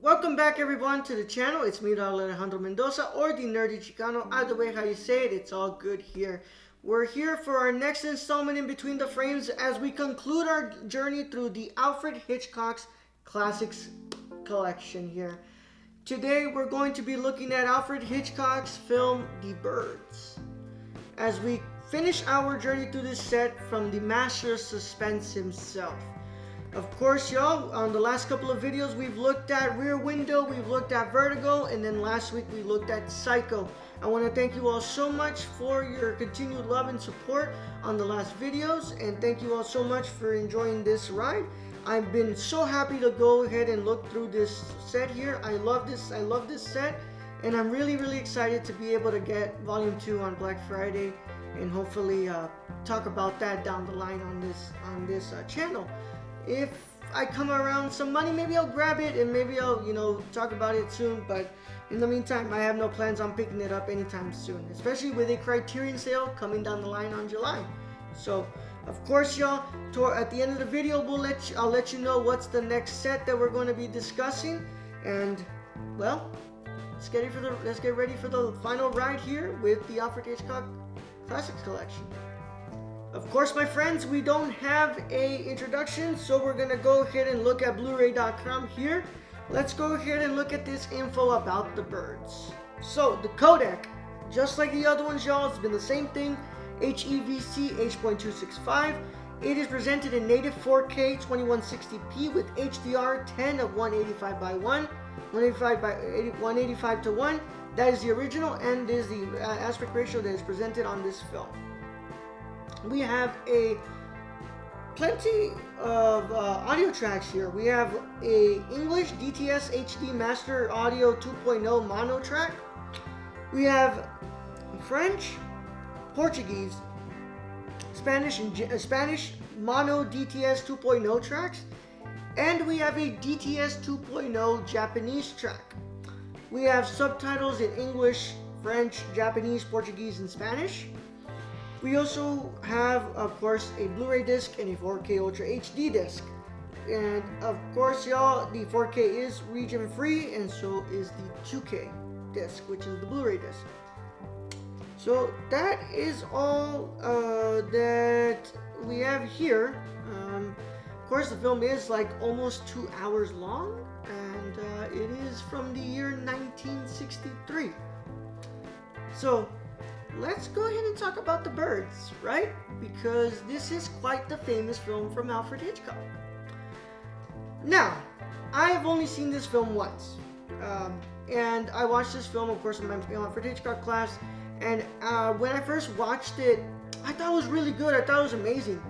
Welcome back everyone to the channel. It's me, Alejandro Mendoza, or the Nerdy Chicano. Either way how you say it, it's all good here. We're here for our next installment in Between the Frames as we conclude our journey through the Alfred Hitchcock's Classics Collection here. Today we're going to be looking at Alfred Hitchcock's film, The Birds, as we finish our journey through this set from the master of suspense himself. Of course, y'all, on the last couple of videos, we've looked at Rear Window, we've looked at Vertigo, and then last week we looked at Psycho. I want to thank you all so much for your continued love and support on the last videos, and thank you all so much for enjoying this ride. I've been so happy to go ahead and look through this set here. I love this set, and I'm really excited to be able to get Volume 2 on Black Friday, and hopefully talk about that down the line on this channel. If I come around some money, maybe I'll grab it and maybe I'll, talk about it soon. But in the meantime, I have no plans on picking it up anytime soon, especially with a Criterion sale coming down the line on July. So, of course, y'all, at the end of the video, I'll let you know what's the next set that we're going to be discussing. And, well, let's get ready for the final ride here with the Alfred Hitchcock Classics Collection. Of course, my friends, we don't have a introduction, so we're gonna go ahead and look at Blu-ray.com here. Let's go ahead and look at this info about the birds. So, the codec, just like the other ones, y'all, it's been the same thing. HEVC H.265. It is presented in native 4K 2160p with HDR10 of 185 by 185 to 1. That is the original, and is the aspect ratio that is presented on this film. We have plenty of audio tracks here. We have a English DTS HD Master Audio 2.0 mono track. We have French, Portuguese, Spanish mono DTS 2.0 tracks, and we have a DTS 2.0 Japanese track. We have subtitles in English, French, Japanese, Portuguese, and Spanish. We also have, of course, a Blu-ray disc and a 4K Ultra HD disc. And of course, y'all, the 4K is region free, and so is the 2K disc, which is the Blu-ray disc. So that is all that we have here. Of course, the film is like almost 2 hours long, and it is from the year 1963. So let's go ahead and talk about The Birds, right? Because this is quite the famous film from Alfred Hitchcock. Now, I have only seen this film once. And I watched this film, of course, in my Alfred Hitchcock class. And when I first watched it, I thought it was really good. I thought it was amazing.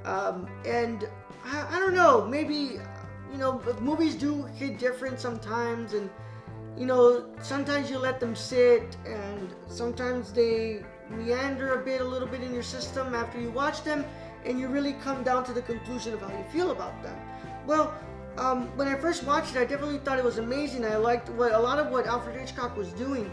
And I don't know, maybe, movies do hit different sometimes. And sometimes you let them sit, and sometimes they meander a little bit in your system after you watch them, and you really come down to the conclusion of how you feel about them. Well, when I first watched it, I definitely thought it was amazing. I liked a lot of what Alfred Hitchcock was doing,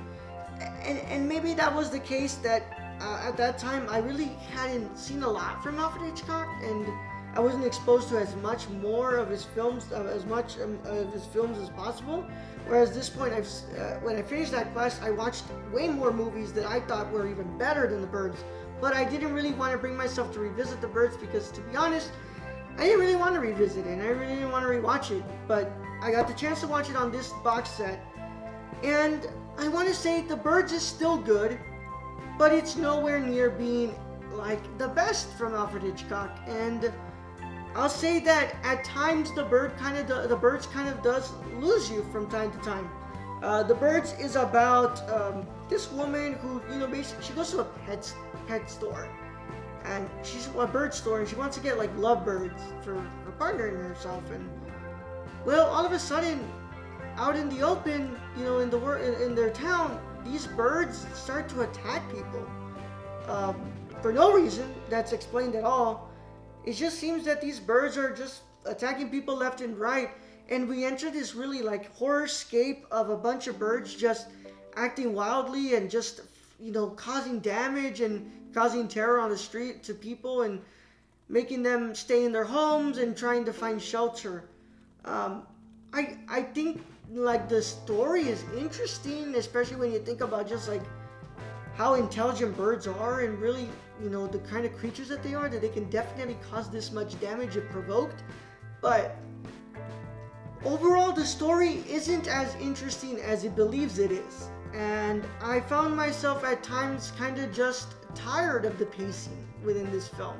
and maybe that was the case that at that time I really hadn't seen a lot from Alfred Hitchcock, and I wasn't exposed to as much more of his films, as possible. Whereas at this point, when I finished that class, I watched way more movies that I thought were even better than The Birds. But I didn't really want to bring myself to revisit The Birds because, to be honest, I didn't really want to revisit it, and I really didn't want to rewatch it. But I got the chance to watch it on this box set, and I want to say The Birds is still good, but it's nowhere near being like the best from Alfred Hitchcock. And I'll say that at times The Birds kind of does lose you from time to time. The Birds is about this woman who, basically she goes to a pet store, and she's a bird store, and she wants to get like lovebirds for her partner and herself. And well, all of a sudden, out in the open, in their town, these birds start to attack people for no reason that's explained at all. It just seems that these birds are just attacking people left and right, and we enter this really like horror-scape of a bunch of birds just acting wildly and just, causing damage and causing terror on the street to people and making them stay in their homes and trying to find shelter. I think like the story is interesting, especially when you think about just like how intelligent birds are and really, you know, the kind of creatures that they are, that they can definitely cause this much damage if provoked. But overall, the story isn't as interesting as it believes it is. And I found myself at times kind of just tired of the pacing within this film.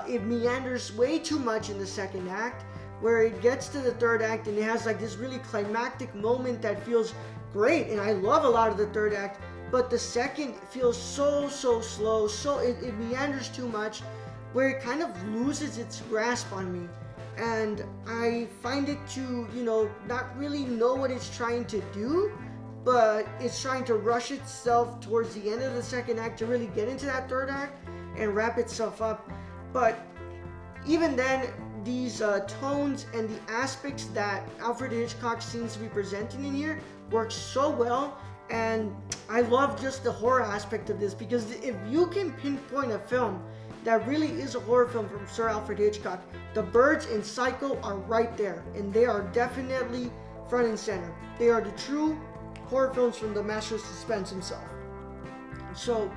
It meanders way too much in the second act, where it gets to the third act and it has like this really climactic moment that feels great. And I love a lot of the third act, but the second feels so slow, it meanders too much, where it kind of loses its grasp on me. And I find it to, you know, not really know what it's trying to do, but it's trying to rush itself towards the end of the second act to really get into that third act and wrap itself up. But even then, these tones and the aspects that Alfred Hitchcock seems to be presenting in here work so well. And I love just the horror aspect of this, because if you can pinpoint a film that really is a horror film from Sir Alfred Hitchcock, The Birds and Psycho are right there, and they are definitely front and center. They are the true horror films from the master of suspense himself. So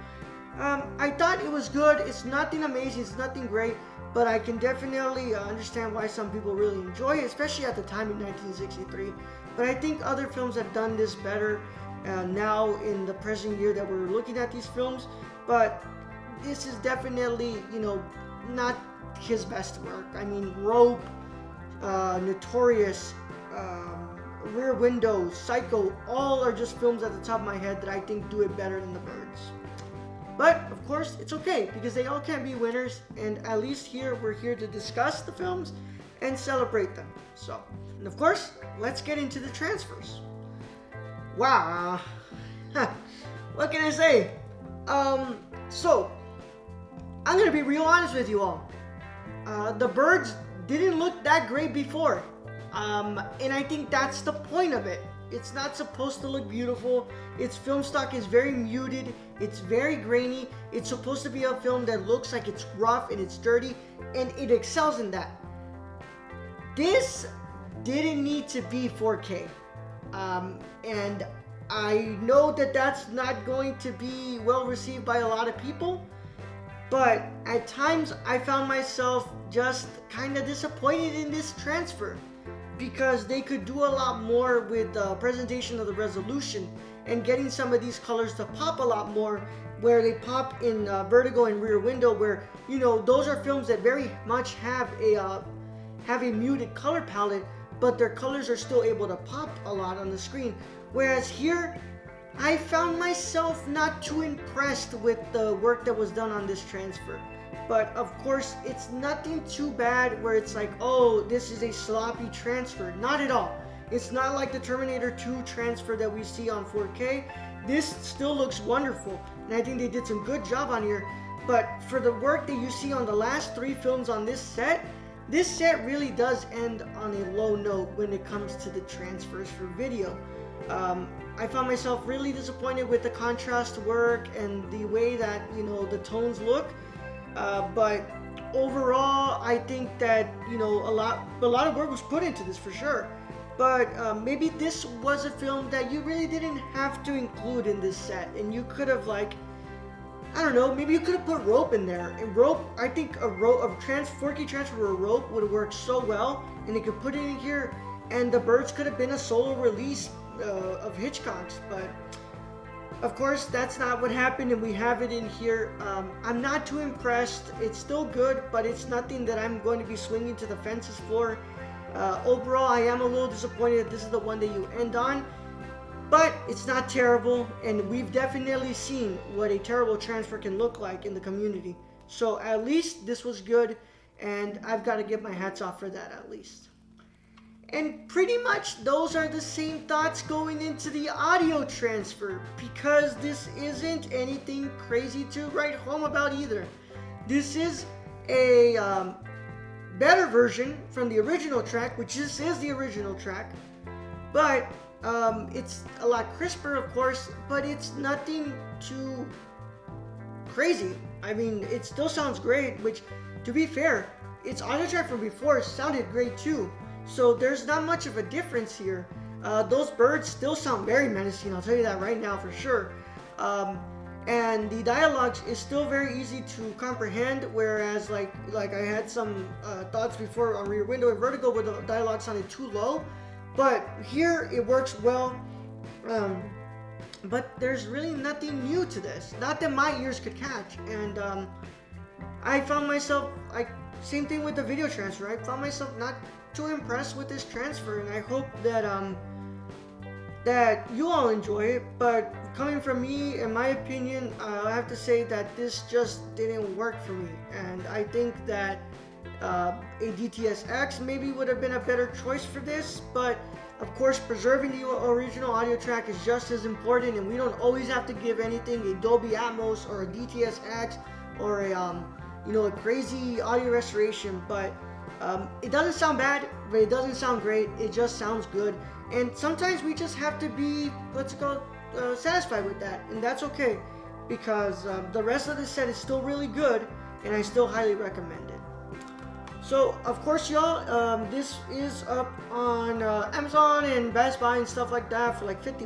I thought it was good. It's nothing amazing, it's nothing great, but I can definitely understand why some people really enjoy it, especially at the time in 1963. But I think other films have done this better now in the present year that we're looking at these films. But this is definitely, you know, not his best work. I mean, Rope, Notorious, Rear Window, Psycho, all are just films at the top of my head that I think do it better than The Birds. But of course, it's okay, because they all can be winners, and at least here we're here to discuss the films and celebrate them. So, and of course, let's get into the transfers. Wow, what can I say? So I'm gonna be real honest with you all. The Birds didn't look that great before, and I think that's the point of it. It's not supposed to look beautiful. Its film stock is very muted. It's very grainy. It's supposed to be a film that looks like it's rough and it's dirty, and it excels in that. This didn't need to be 4K. And I know that that's not going to be well received by a lot of people, but at times I found myself just kind of disappointed in this transfer, because they could do a lot more with the presentation of the resolution and getting some of these colors to pop a lot more, where they pop in Vertigo and Rear Window, where, you know, those are films that very much have a muted color palette, but their colors are still able to pop a lot on the screen. Whereas here, I found myself not too impressed with the work that was done on this transfer. But of course, it's nothing too bad where it's like, oh, this is a sloppy transfer. Not at all. It's not like the Terminator 2 transfer that we see on 4K. This still looks wonderful, and I think they did some good job on here. But for the work that you see on the last 3 films on this set really does end on a low note when it comes to the transfers for video. I found myself really disappointed with the contrast work and the way that, you know, the tones look. But overall, I think that, you know, a lot of work was put into this for sure. But maybe this was a film that you really didn't have to include in this set, and you could have, like, I don't know, maybe you could have put Rope in there. And Rope, I think a 4K transfer of Rope would have worked so well, and they could put it in here, and The Birds could have been a solo release of Hitchcock's. But of course, that's not what happened, and we have it in here. I'm not too impressed. It's still good, but it's nothing that I'm going to be swinging to the fences for. Overall, I am a little disappointed that this is the one that you end on, but it's not terrible, and we've definitely seen what a terrible transfer can look like in the community. So at least this was good, and I've got to give my hats off for that at least. And pretty much those are the same thoughts going into the audio transfer, because this isn't anything crazy to write home about either. This is a better version from the original track, which this is the original track, but it's a lot crisper, of course, but it's nothing too crazy. I mean, it still sounds great, which, to be fair, its audio track from before sounded great too. So there's not much of a difference here. those birds still sound very menacing. I'll tell you that right now for sure. And the dialogue is still very easy to comprehend, whereas like I had some thoughts before on Rear Window and Vertigo where the dialogue sounded too low, but here it works well. But there's really nothing new to this, not that my ears could catch. And I found myself, same thing with the video transfer, I found myself not too impressed with this transfer, and I hope that that you all enjoy it. But coming from me, in my opinion, I have to say that this just didn't work for me, and I think that a DTS-X maybe would have been a better choice for this. But of course, preserving the original audio track is just as important, and we don't always have to give anything a Dolby Atmos or a DTS-X or a crazy audio restoration. But it doesn't sound bad, but it doesn't sound great. It just sounds good, and sometimes we just have to be, satisfied with that, and that's okay, because the rest of the set is still really good, and I still highly recommend it. So, of course, y'all, this is up on Amazon and Best Buy and stuff like that for like $50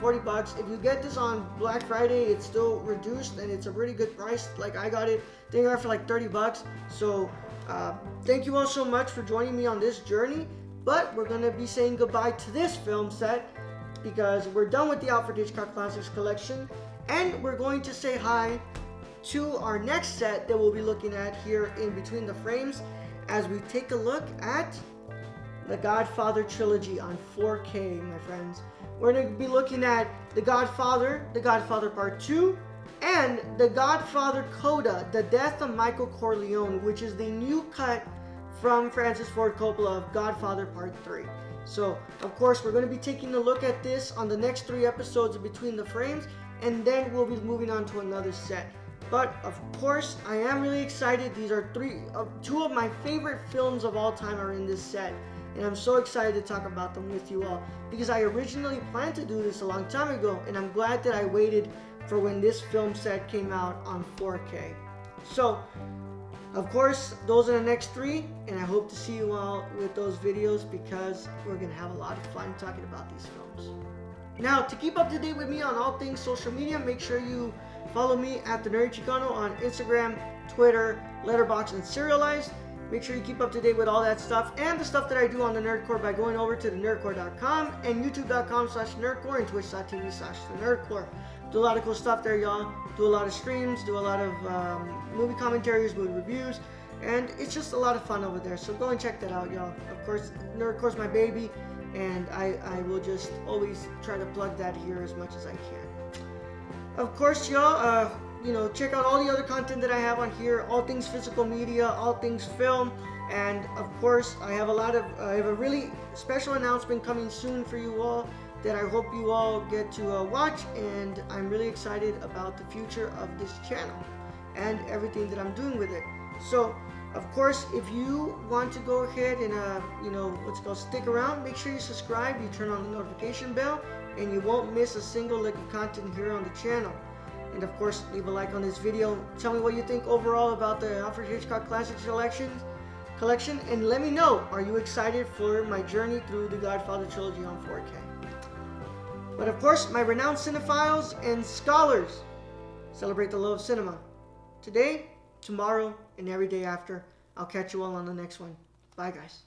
or $40. If you get this on Black Friday, it's still reduced, and it's a really good price. Like, I got it, I think I got it for like $30. So, thank you all so much for joining me on this journey. But we're going to be saying goodbye to this film set, because we're done with the Alfred Hitchcock Classics Collection, and we're going to say hi to our next set that we'll be looking at here in between the frames, as we take a look at the Godfather trilogy on 4K, my friends. We're going to be looking at The Godfather Part 2, and The Godfather Coda, The Death of Michael Corleone, which is the new cut from Francis Ford Coppola of Godfather Part 3. So, of course, we're going to be taking a look at this on the next 3 episodes of Between the Frames, and then we'll be moving on to another set. But, of course, I am really excited. These are 2 of my favorite films of all time are in this set, and I'm so excited to talk about them with you all, because I originally planned to do this a long time ago, and I'm glad that I waited for when this film set came out on 4K. So, of course, those are the next 3, and I hope to see you all with those videos, because we're going to have a lot of fun talking about these films. Now, to keep up to date with me on all things social media, make sure you follow me at The Nerdy Chicano on Instagram, Twitter, Letterboxd, and Serialized. Make sure you keep up to date with all that stuff and the stuff that I do on the Nerdcore by going over to thenerdcore.com and youtube.com/nerdcore and twitch.tv/thenerdcore. Do a lot of cool stuff there, y'all. Do a lot of streams, do a lot of movie commentaries, movie reviews, and it's just a lot of fun over there. So go and check that out, y'all. Of course, Nerdcore's my baby, and I will just always try to plug that here as much as I can. Of course, y'all, check out all the other content that I have on here, all things physical media, all things film, and of course, I have a really special announcement coming soon for you all that I hope you all get to watch, and I'm really excited about the future of this channel and everything that I'm doing with it. So, of course, if you want to go ahead and stick around, make sure you subscribe, you turn on the notification bell, and you won't miss a single lick of content here on the channel. And of course, leave a like on this video. Tell me what you think overall about the Alfred Hitchcock Classics Collection, and let me know, are you excited for my journey through the Godfather trilogy on 4K? But of course, my renowned cinephiles and scholars, celebrate the love of cinema. Today, tomorrow, and every day after. I'll catch you all on the next one. Bye, guys.